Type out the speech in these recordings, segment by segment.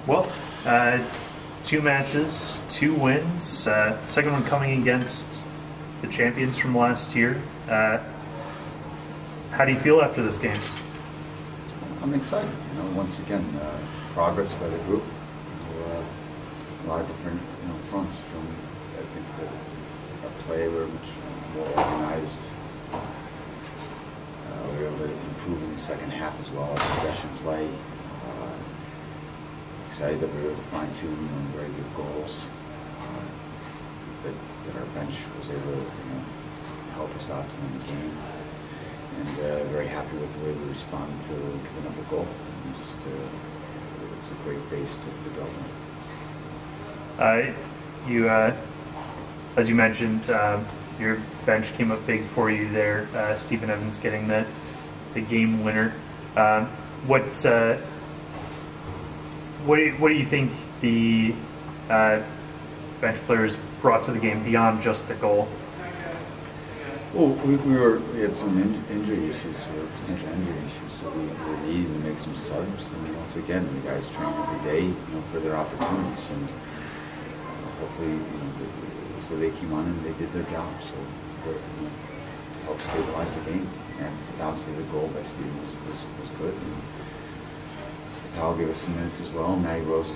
Well, 2 matches, 2 wins. Second one coming against the champions from last year. How do you feel after this game? I'm excited. Once again, progress by the group. A lot of different fronts. From I think our play were much more organized. We were able to improve in the second half as well. Our possession play. Excited that we were able to find 2 very good goals. That our bench was able to help us out to win the game. And very happy with the way we responded to giving up a goal. It's a great base to build on. As you mentioned, your bench came up big for you there. Stephen Evans getting the game winner. What do you think the bench players brought to the game beyond just the goal? Well, we had some injury issues, or potential injury issues, so we were needing to make some subs. And once again, the guys train every day, for their opportunities, and hopefully, so they came on and they did their job. So help stabilize the game. And obviously, the goal by Steven was good. And Vital gave us some minutes as well. Matty Rose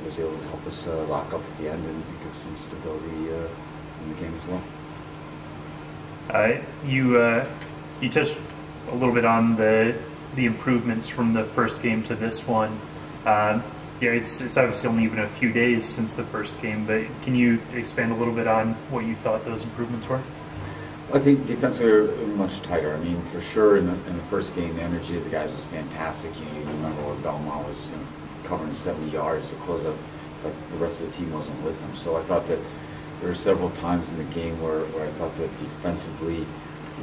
was able to help us lock up at the end and get some stability in the game as well. You touched a little bit on the improvements from the first game to this one. It's obviously only been a few days since the first game, but can you expand a little bit on what you thought those improvements were? I think defensively are much tighter. I mean, for sure, in the first game, the energy of the guys was fantastic. You remember where Belmont was covering 70 yards to close up, but the rest of the team wasn't with them. So I thought that there were several times in the game where I thought that defensively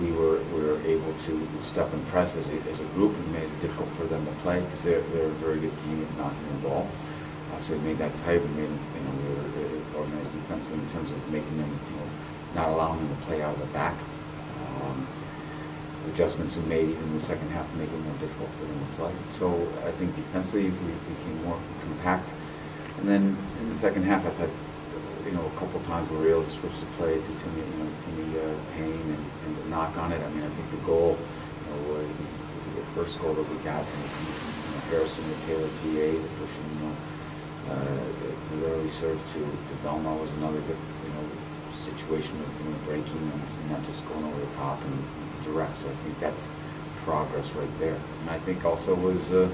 we were able to step and press as a group, and made it difficult for them to play because they're a very good team at knocking the ball. So it made that tight. We made we were organized defensively in terms of making them not allowing them to play out of the back. Adjustments we made in the second half to make it more difficult for them to play. So I think defensively we became more compact. And then in the second half, I thought a couple times we were able to switch the play to Timmy Payne and the knock on it. I mean, I think the goal, the first goal that we got from Harrison to Taylor PA, the pushing, the early serve to Belmont was another good, situation of breaking and not just going over the top and direct. So I think that's progress right there. And I think also was their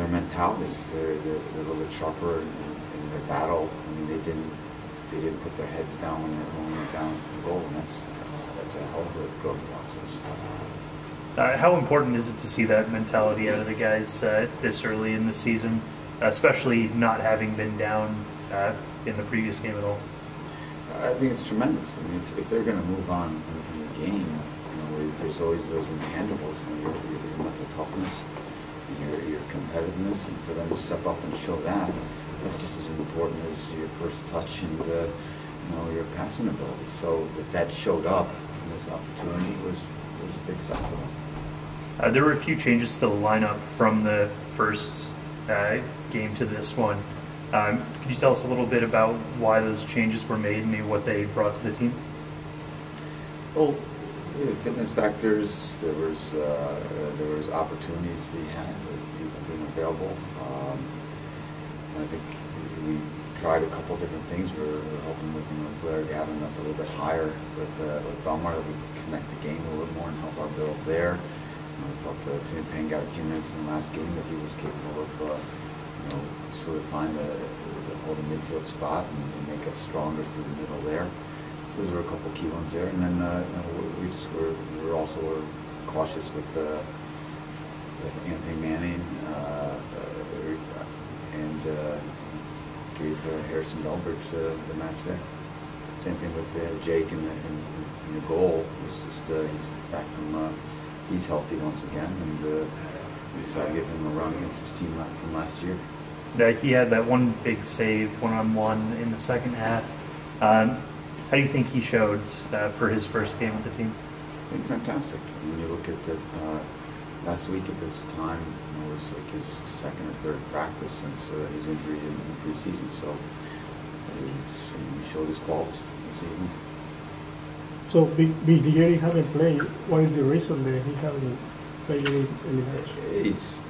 mentality. They're a little bit sharper in their battle. I mean, they didn't put their heads down when they went down the goal, and that's a hell of a growth process. How important is it to see that mentality out of the guys this early in the season, especially not having been down in the previous game at all? I think it's tremendous. I mean, if they're going to move on in the game, there's always those intangibles. Your mental toughness, your competitiveness, and for them to step up and show that's just as important as your first touch and your passing ability. So that showed up in this opportunity was a big step for them. There were a few changes to the lineup from the first game to this one. Could you tell us a little bit about why those changes were made and maybe what they brought to the team? Well, fitness factors. There was opportunities we had, people being available. I think we tried a couple different things. We were hoping with Blair Gavin up a little bit higher with Belmar that we could connect the game a little more and help our build there. I felt Timmy Payne got a few minutes in the last game that he was capable of solidifying the holding midfield spot and make us stronger through the middle there. So those were a couple key ones there. And then we were also cautious with Anthony Manning and gave Harrison Delbert the match there. Same thing with Jake in the goal. It's just he's back from he's healthy once again, and we decided to give him a run against his team from last year. He had that one big save, one-on-one in the second half. How do you think he showed for his first game with the team? I think fantastic. When you look at last week at this time, it was like his second or third practice since his injury in preseason. So he showed his qualities this evening. So Vidovich haven't played. What is the reason that he haven't played any match? He's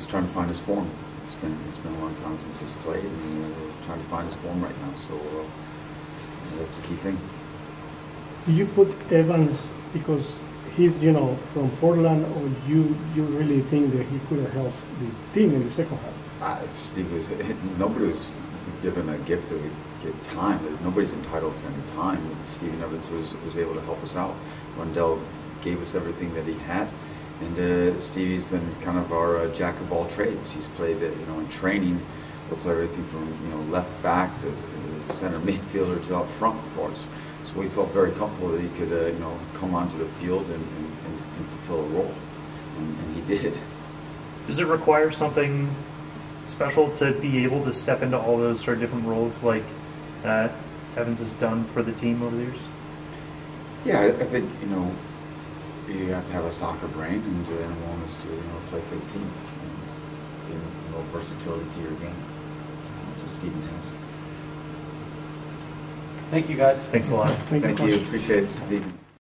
trying to find his form. It's been a long time since he's played, and we're trying to find his form right now. So that's the key thing. Do you put Evans because he's from Portland, or you really think that he could have helped the team in the second half? Steve nobody was given a gift to get time. Nobody's entitled to any time. Steven Evans was able to help us out. Rundell gave us everything that he had, and Stevie's been kind of our jack of all trades. He's played in training. He'll play everything from left back to center midfielder to up front for us. So we felt very comfortable that he could come onto the field and fulfill a role, and he did. Does it require something special to be able to step into all those sort of different roles like Evans has done for the team over the years? Yeah, I think you have to have a soccer brain and a willingness to play for the team and versatility to your game. That's what Steven has. Thank you, guys. Thanks a lot. Thank you. Appreciate it.